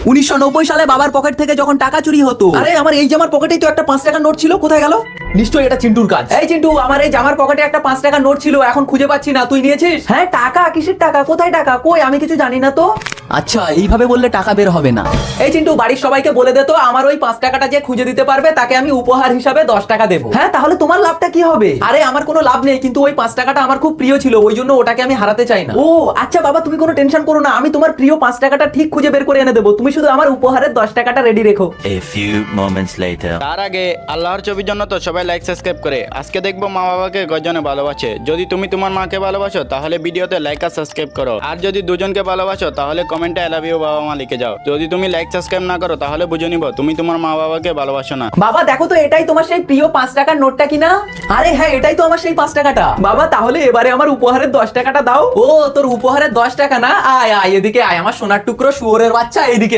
1990 সালে বাবার পকেট থেকে যখন টাকা চুরি হতো। আরে আমার এই জামার পকেটেই তো একটা 5 টাকার নোট ছিল, কোথায় গেল? নিশ্চয়ই এটা চিন্টুর কাজ। এই চিন্টু, আমার এই জামার পকেটে একটা 5 টাকার নোট ছিল, এখন খুঁজে পাচ্ছি না, তুই নিয়েছিস? হ্যাঁ টাকা, কিসের টাকা, কোথায় টাকা, কই আমি কিছু জানি না তো। আচ্ছা এইভাবে বললে টাকা বের হবে না। এই চিন্টু, বাড়ির সবাইকে বলে দে তো, আমার ওই 5 টাকাটা যে খুঁজে দিতে পারবে তাকে আমি উপহার হিসাবে 10 টাকা দেবো। হ্যাঁ তাহলে তোমার লাভটা কি হবে? আরে আমার কোনো লাভ নেই, কিন্তু ওই 5 টাকাটা আমার খুব প্রিয় ছিল, ওই জন্য ওটাকে আমি হারাতে চাই না। ও আচ্ছা বাবা, তুমি কোনো টেনশন করো না, আমি তোমার প্রিয় 5 টাকাটা ঠিক খুঁজে বের করে এনে দেবো, তুমি শুধু আমার উপহারের 10 টাকাটা রেডি রেখো। A few moments later. তার আগে আল্লাহর ছবির জন্য তো সবাই লাইক সাবস্ক্রাইব করে। আজকে দেখবো মা বাবাকে কয়জনে ভালোবাসে। যদি তুমি তোমার মাকে ভালোবাসো তাহলে ভিডিওতে লাইক আর সাবস্ক্রাইব করো, আর যদি দুজনকে ভালোবাসো তাহলে কমেন্টে আই লাভ ইউ বাবা মা লিখে যাও। যদি তুমি লাইক সাবস্ক্রাইব না করো তাহলে বুঝে নিব তুমি তোমার মা বাবাকে ভালোবাসো না। বাবা দেখো তো, এটাই তোমার সেই প্রিয় 5 টাকার নোটটা কিনা? আরে হ্যাঁ এটাই তো আমার সেই 5 টাকাটা। বাবা তাহলে এবারে আমার উপহারের 10 টাকাটা দাও। ও তোর উপহারের 10 টাকা না, আয় আয় এদিকে আয়, আমার সোনার টুকরো শুয়োরের বাচ্চা, এদিকে